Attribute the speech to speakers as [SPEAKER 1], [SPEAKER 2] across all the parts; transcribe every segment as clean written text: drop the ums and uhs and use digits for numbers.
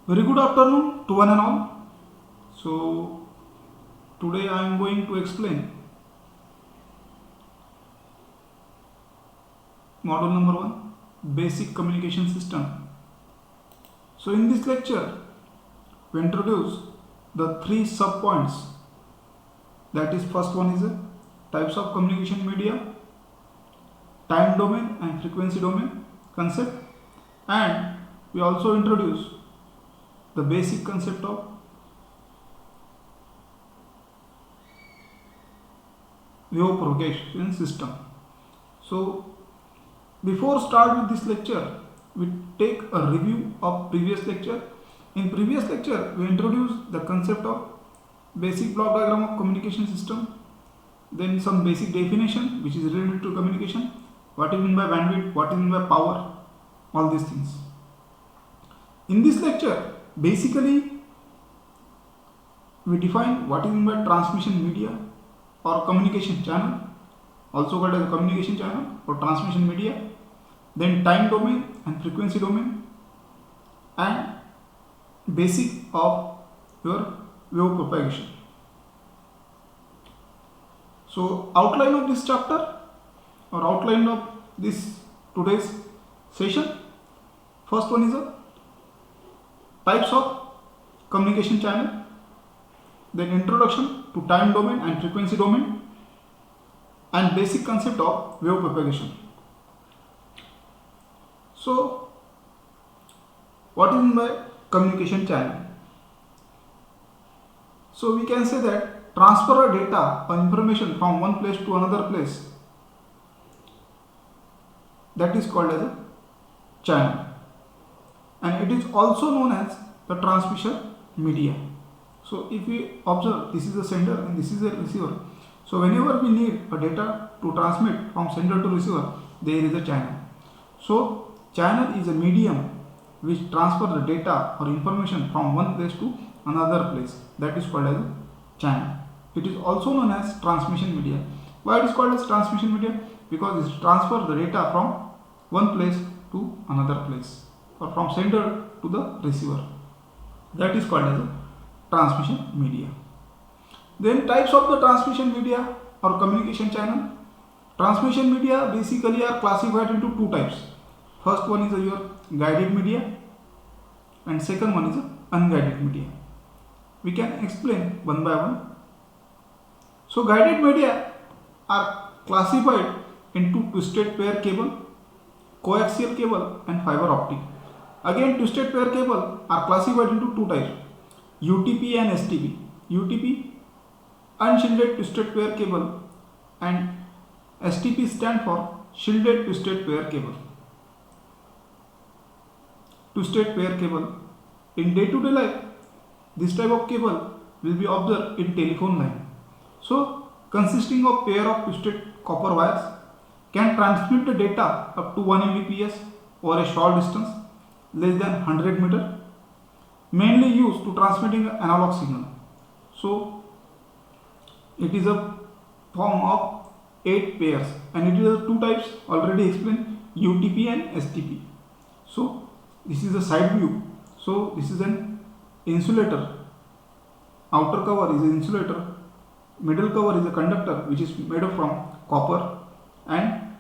[SPEAKER 1] Very good afternoon to one and all. So today I am going to explain module number 1, basic communication system. So in this lecture we introduce the three sub points, that is first one is types of communication media, time domain and frequency domain concept, and we also introduce the basic concept of wave propagation system. So before start with this lecture, we take a review of previous lecture. In previous lecture, we introduced the concept of basic block diagram of communication system, then some basic definition which is related to communication, what is meant by bandwidth, what is meant by power, all these things. In this lecture, basically we define what is meant by transmission media or communication channel, also called as a communication channel or transmission media, then time domain and frequency domain, and basic of your wave propagation. So outline of this chapter or outline of this today's session, first one is a types of communication channel, then introduction to time domain and frequency domain, and basic concept of wave propagation. So what is meant by communication channel? So we can say that transfer of data or information from one place to another place, that is called as a channel, and it is also known as the transmission media. So if we observe, this is the sender and this is the receiver. So whenever we need a data to transmit from sender to receiver, there is a channel. So channel is a medium which transfer the data or information from one place to another place, that is called as a channel. It is also known as transmission media. Why it is called as transmission media? Because it transfers the data from one place to another place, or from sender to the receiver, that is called as a transmission media. Then types of the transmission media or communication channel. Transmission media basically are classified into two types. First one is your guided media and second one is unguided media. We can explain one by one. So guided media are classified into twisted pair cable, coaxial cable and fiber optic. Again, twisted pair cable are classified into two types, UTP and STP. UTP, unshielded twisted pair cable, and STP stand for shielded twisted pair cable. Twisted pair cable. In day-to-day life, this type of cable will be observed in telephone line. So, consisting of pair of twisted copper wires can transmit the data up to 1 Mbps over a short distance less than 100 meter, mainly used to transmitting an analog signal. So, it is a form of 8 pairs and it is two types already explained, UTP and STP. So this is a side view. So this is an insulator, outer cover is an insulator, middle cover is a conductor which is made up from copper, and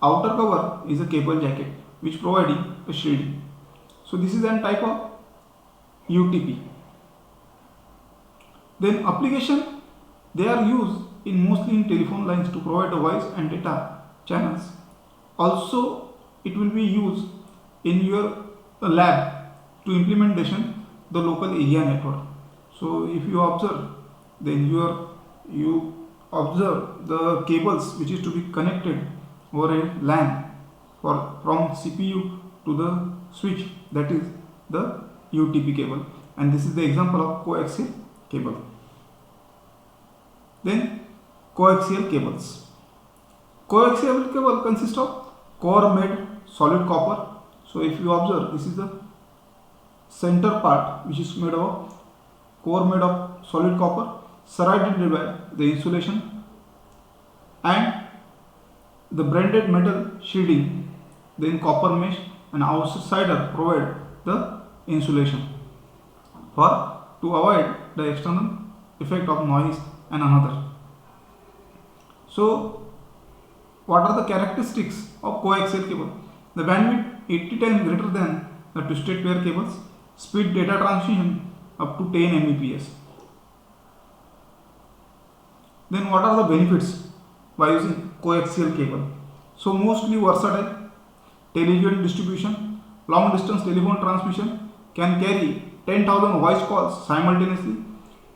[SPEAKER 1] outer cover is a cable jacket which providing a shielding. So this is a type of UTP. Then application, they are used in mostly in telephone lines to provide the voice and data channels. Also it will be used in your lab to implementation the local area network. So if you observe, then you observe the cables which is to be connected over a LAN from CPU to the switch, that is the UTP cable, and this is the example of coaxial cable. Then coaxial cables. Coaxial cable consists of core made solid copper. So if you observe, this is the center part which is made of core made of solid copper surrounded by the insulation, and the branded metal shielding, then copper mesh and outsider provide the insulation. for to avoid the external effect of noise and another. So what are the characteristics of coaxial cable? The bandwidth 80 times greater than the twisted pair cables, speed data transmission up to 10 Mbps. Then what are the benefits by using coaxial cable? So mostly versatile, television distribution, long distance telephone transmission, can carry 10,000 voice calls simultaneously,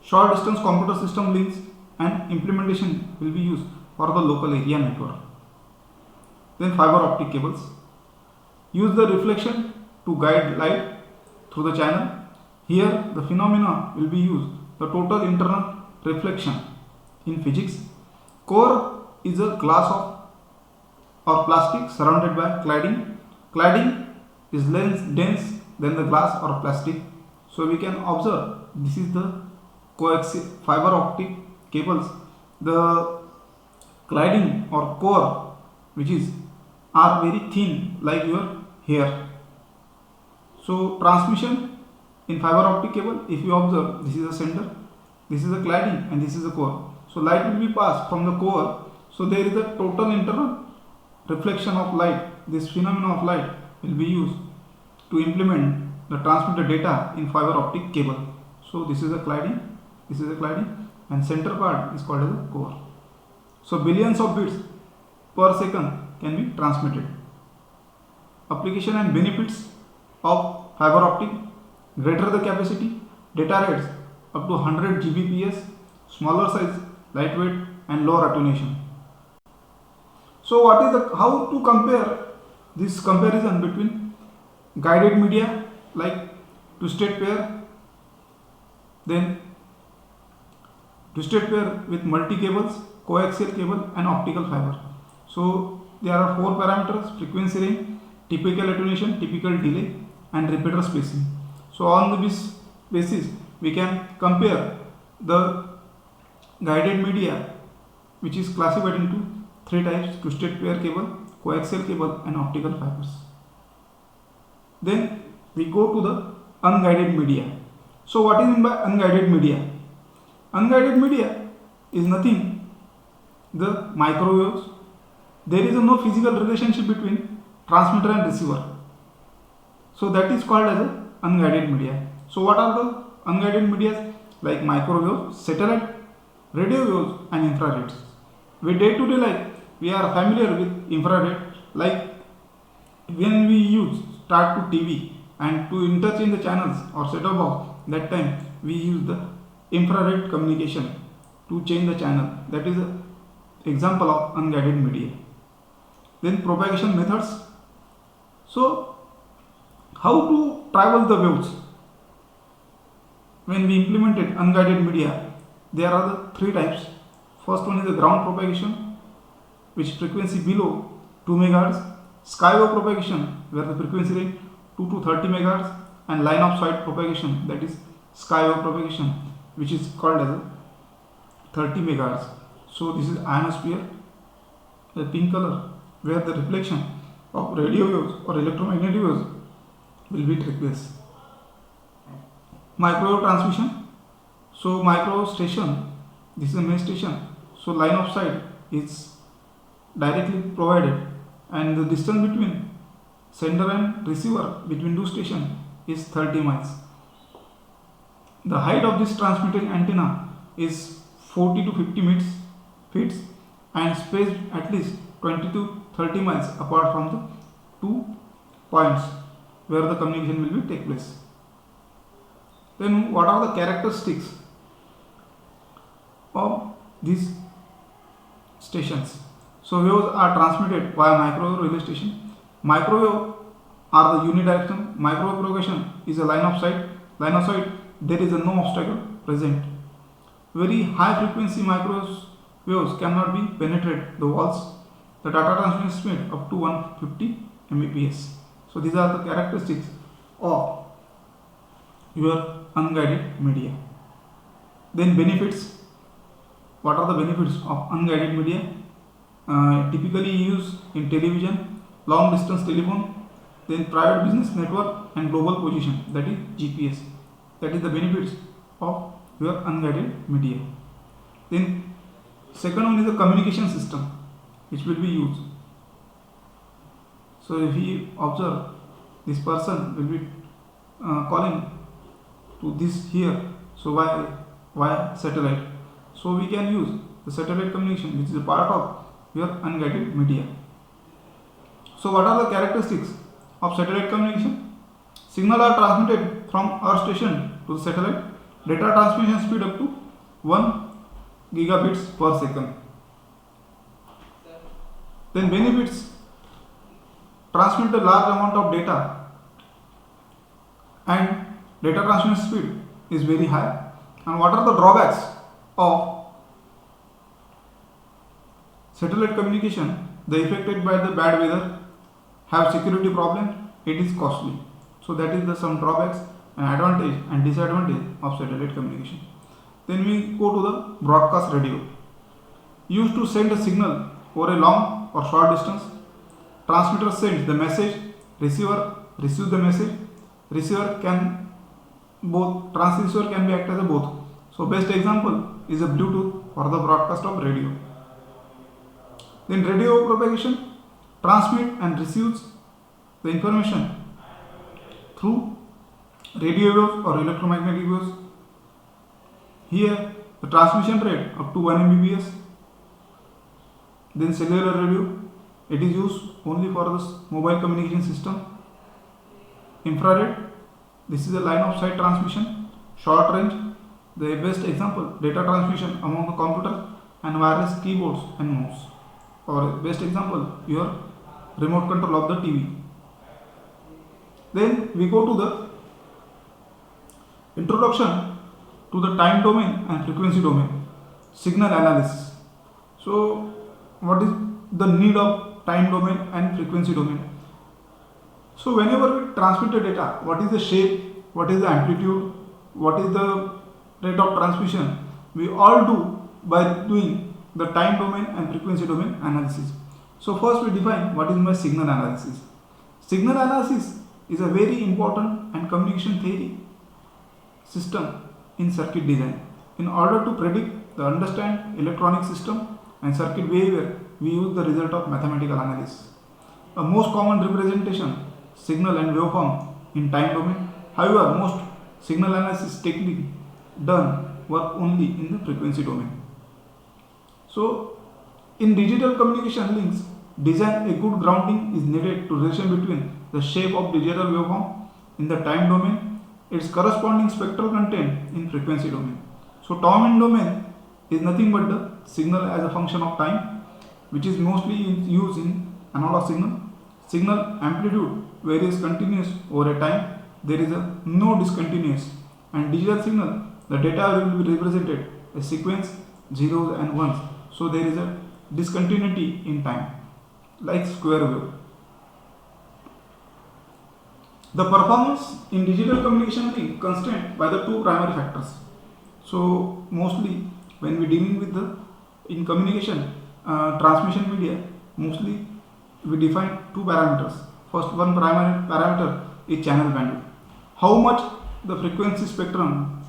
[SPEAKER 1] short distance computer system links, and implementation will be used for the local area network. Then fiber optic cables use the reflection to guide light through the channel. Here the phenomena will be used the total internal reflection in physics. Core is a glass of or plastic surrounded by cladding. Cladding is less dense than the glass or plastic. So we can observe this is the coaxial fiber optic cables. The cladding or core which is are very thin like your hair. So transmission in fiber optic cable, if you observe, this is a sender, this is a cladding, and this is a core. So light will be passed from the core. So there is a total internal reflection of light. This phenomenon of light will be used to implement the transmitted data in fiber optic cable. So this is a cladding, this is a cladding, and center part is called as a core. So billions of bits per second can be transmitted. Application and benefits of fiber optic: greater the capacity, data rates up to 100 Gbps, smaller size, lightweight, and lower attenuation. So what is the how to compare this comparison between guided media like twisted pair, then twisted pair with multi cables, coaxial cable, and optical fiber. So there are 4 parameters: frequency range, typical attenuation, typical delay, and repeater spacing. So on this basis we can compare the guided media, which is classified into 3 types: twisted pair cable, coaxial cable, and optical fibers. Then we go to the unguided media. So what is meant by unguided media? Unguided media is nothing the microwaves. There is no physical relationship between transmitter and receiver. So that is called as a unguided media. So what are the unguided media? Like microwave, satellite, radio waves, and infrared. With day to day life, we are familiar with infrared. Like when we start to TV and to interchange the channels or set up box, that time we use the infrared communication to change the channel. That is an example of unguided media. Then propagation methods. So how to travel the waves? When we implemented unguided media, there are the 3 types. First one is the ground propagation, which frequency below 2 MHz, skywave propagation, where the frequency range 2 to 30 MHz, and line of sight propagation, that is skywave propagation, which is called as 30 MHz. So this is ionosphere, the pink color, where the reflection of radio waves or electromagnetic waves will be take place. Microwave transmission. So microwave station, this is a main station. So line of sight is directly provided, and the distance between sender and receiver between 2 stations is 30 miles. The height of this transmitting antenna is 40 to 50 feet and spaced at least 20 to 30 miles apart from the 2 points where the communication will be take place. Then what are the characteristics of these stations? So waves are transmitted via microwave relay station. Microwave are the unidirectional. Microwave propagation is a line of sight. Line of sight, there is no obstacle present. Very high frequency microwave waves cannot be penetrate the walls. The data transmission speed up to 150 Mbps. So these are the characteristics of your unguided media. Then benefits. What are the benefits of unguided media? Typically used in television, long distance telephone, then private business network, and global position, that is GPS. That is the benefits of your unguided media. Then second one is the communication system which will be used. So if we observe, this person will be calling to this here, so via satellite. So we can use the satellite communication, which is a part of your unguided media. So what are the characteristics of satellite communication? Signal are transmitted from Earth station to the satellite. Data transmission speed up to 1 gigabits per second. Then benefits: transmit a large amount of data and data transmission speed is very high. And what are the drawbacks of satellite communication? They affected by the bad weather, have security problem, it is costly. So that is the some drawbacks and advantage and disadvantage of satellite communication. Then we go to the broadcast radio. Used to send a signal over a long or short distance. Transmitter sends the message, receiver receives the message. Receiver can both, transceiver can be act as a both. So best example is a Bluetooth for the broadcast of radio. Then radio propagation, transmit and receives the information through radio waves or electromagnetic waves. Here the transmission rate up to 1 Mbps. Then cellular radio, it is used only for this mobile communication system. Infrared, this is a line of sight transmission. Short range, the best example, data transmission among the computer and wireless keyboards and mouse. Or best example, your remote control of the TV. Then we go to the introduction to the time domain and frequency domain. Signal analysis. So what is the need of time domain and frequency domain? So whenever we transmit the data, what is the shape, what is the amplitude, what is the rate of transmission, we all do by doing the time domain and frequency domain analysis. So first we define what is my signal analysis. Signal analysis is a very important and communication theory system in circuit design. In order to predict the understand electronic system and circuit behavior, we use the result of mathematical analysis. A most common representation, signal and waveform in time domain. However, most signal analysis technique done work only in the frequency domain. So in digital communication links, design a good grounding is needed to relation between the shape of digital waveform in the time domain, its corresponding spectral content in frequency domain. So time domain is nothing but the signal as a function of time, which is mostly used in analog signal. Signal amplitude varies continuous over a time. There is no discontinuous. And digital signal, the data will be represented a sequence zeros and ones. So there is a discontinuity in time, like square wave. The performance in digital communication link constrained by the two primary factors. So mostly when we dealing with the in communication transmission media, mostly we define two parameters. First one primary parameter is channel bandwidth. How much the frequency spectrum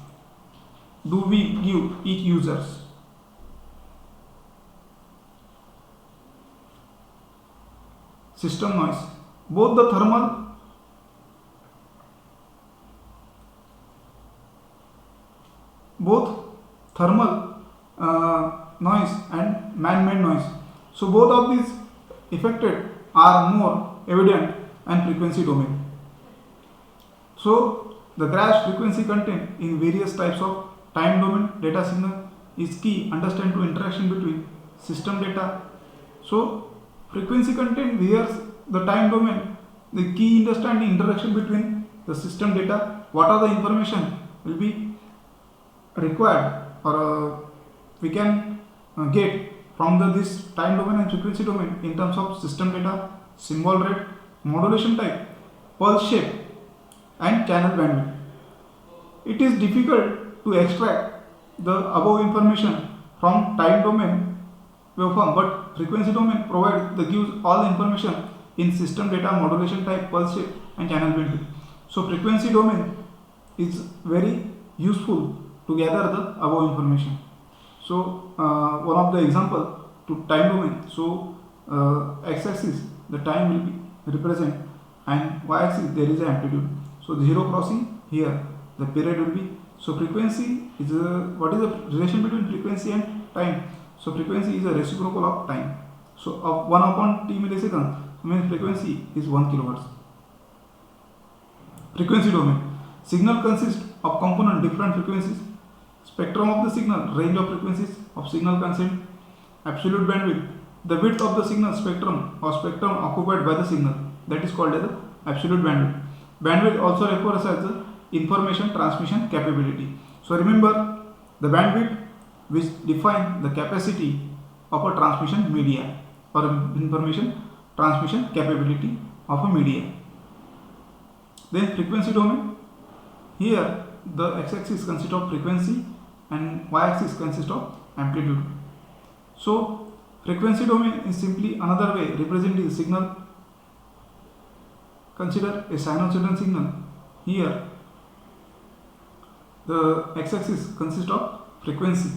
[SPEAKER 1] do we give each users? System noise. Both the thermal noise and man-made noise. So both of these affected are more evident and frequency domain. So the graph frequency content in various types of time domain data signal is key understand to interaction between system data. So frequency content here's the time domain, the key understanding interaction between the system data, what are the information will be required or we can get from this time domain and frequency domain in terms of system data, symbol rate, modulation type, pulse shape and channel bandwidth. It is difficult to extract the above information from time domain waveform, but frequency domain provides the gives all the information in system data, modulation type, pulse shape and channel bandwidth. So frequency domain is very useful to gather the above information. So one of the example to time domain. So x-axis the time will be represent, and y-axis there is an amplitude. So zero crossing here the period will be. So frequency is what is the relation between frequency and time? So frequency is a reciprocal of time. So of 1 upon t milliseconds means frequency is 1 kilohertz. Frequency domain. Signal consists of component different frequencies. Spectrum of the signal, range of frequencies of signal consist. Absolute bandwidth, the width of the signal spectrum or spectrum occupied by the signal, that is called as the absolute bandwidth. Bandwidth also refers as the information transmission capability. So remember the bandwidth which define the capacity of a transmission media or information transmission capability of a media. Then frequency domain. Here the x-axis consists of frequency and y-axis consists of amplitude. So frequency domain is simply another way representing the signal. Consider a sinusoidal signal. Here the x-axis consists of frequency.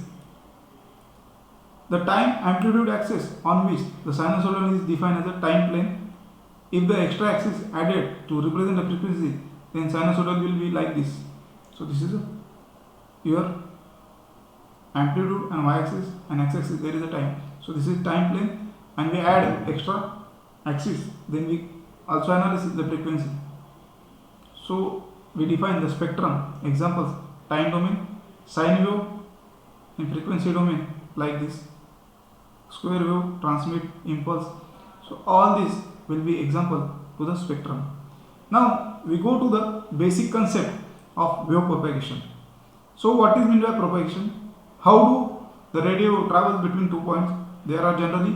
[SPEAKER 1] The time amplitude axis on which the sinusoidal is defined as a time plane. If the extra axis added to represent the frequency, then sinusoidal will be like this. So this is your amplitude and y-axis, and x-axis there is a time. So this is time plane, and we add extra axis, then we also analyze the frequency. So we define the spectrum. Examples: time domain, sine wave, in frequency domain like this, square wave, transmit, impulse. So all these will be example to the spectrum. Now we go to the basic concept of wave propagation. So what is meant by propagation? How do the radio travels between 2 points? There are generally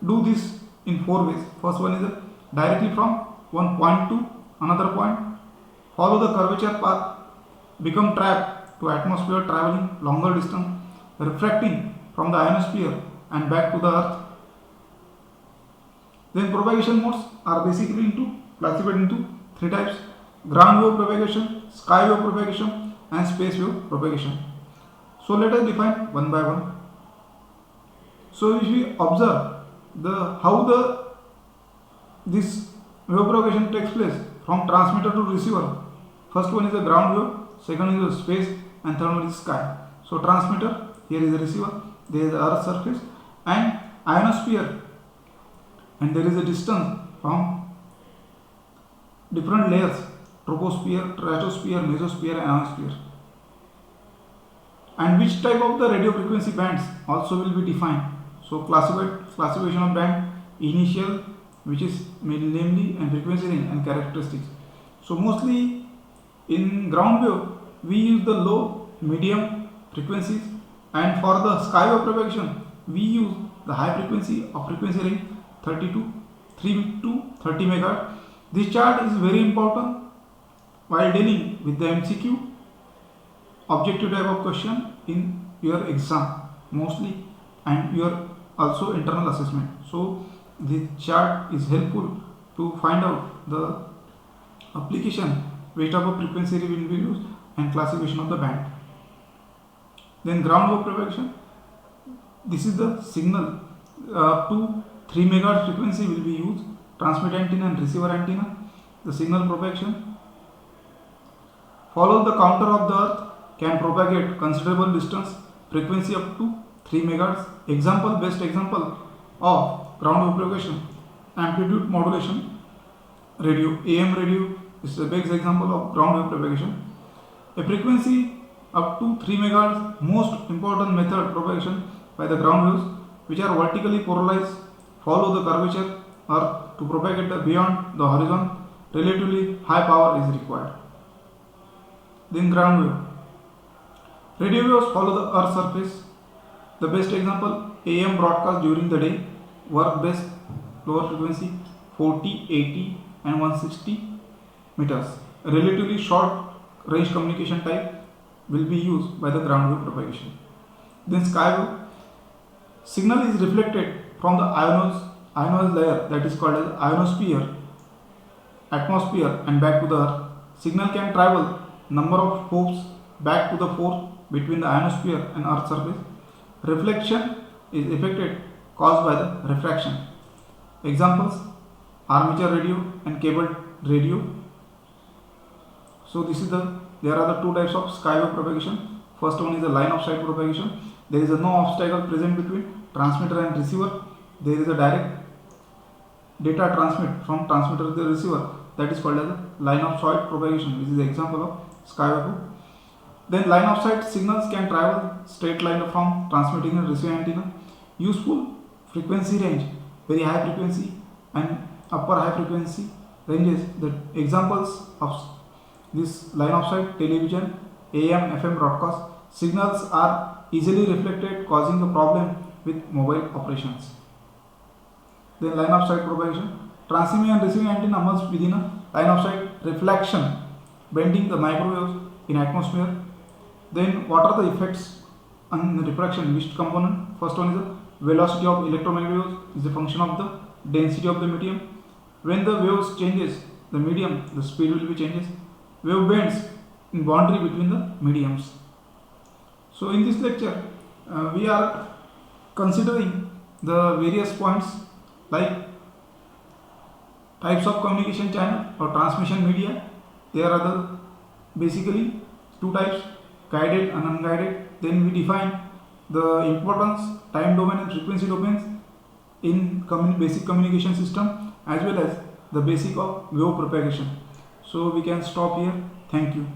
[SPEAKER 1] do this in 4 ways. First one is directly from one point to another point, follow the curvature path, become trapped to atmosphere traveling longer distance, refracting from the ionosphere and back to the earth. Then propagation modes are basically classified into 3 types: ground wave propagation, sky wave propagation, and space wave propagation. So let us define one by one. So if we observe this wave propagation takes place from transmitter to receiver. First one is the ground wave, second is the space, and third one is sky. So transmitter, here is the receiver, there is the earth surface and ionosphere, and there is a distance from different layers: troposphere, stratosphere, mesosphere, and ionosphere. And which type of the radio frequency bands also will be defined. So classification of band: initial, which is namely, and frequency range and characteristics. So mostly in ground wave we use the low, medium frequencies, and for the sky wave propagation we use the high frequency of frequency range 3 to 30 MHz. This chart is very important while dealing with the MCQ objective type of question in your exam mostly, and your also internal assessment. So this chart is helpful to find out the application, which type of frequency will be used, and classification of the band. Then ground wave propagation. This is the signal up to 3 MHz frequency will be used. Transmit antenna and receiver antenna. The signal propagation follow the counter of the earth, can propagate considerable distance, frequency up to 3 MHz. Example, best example of ground wave propagation: amplitude modulation radio. AM radio is the best example of ground wave propagation. A frequency up to 3 MHz, most important method propagation by the ground waves, which are vertically polarized, follow the curvature earth to propagate beyond the horizon. Relatively high power is required. Then ground wave. Radio waves follow the earth surface. The best example: AM broadcast during the day, work best, lower frequency 40, 80 and 160 meters. A relatively short range communication type will be used by the ground wave propagation. Then sky wave. Signal is reflected from the ionized layer, that is called as ionosphere, atmosphere, and back to the earth. Signal can travel number of hopes back to the force between the ionosphere and Earth surface. Reflection is affected caused by the refraction. Examples: armature radio and cable radio. So there are the two types of skywave propagation. First one is the line of sight propagation. There is no obstacle present between transmitter and receiver. There is a direct data transmit from transmitter to the receiver. That is called as a line of sight propagation. This is the example of skywave. Then line of sight signals can travel straight line from transmitting and receiving antenna. Useful frequency range, very high frequency and upper high frequency ranges. The examples of this line of sight: television, AM, FM broadcast. Signals are easily reflected, causing a problem with mobile operations. Then line of sight propagation: transmitting and receiving antenna must within a line of sight. Reflection, bending the microwaves in atmosphere. Then what are the effects on the refraction? Which component? First one is the velocity of electromagnetic waves is a function of the density of the medium. When the waves changes the medium, the speed will be changes. Wave bends in boundary between the mediums. So in this lecture we are considering the various points like types of communication channel or transmission media. There are the basically two types, guided and unguided. Then we define the importance, time domain and frequency domains in basic communication system, as well as the basic of wave propagation. So we can stop here. Thank you.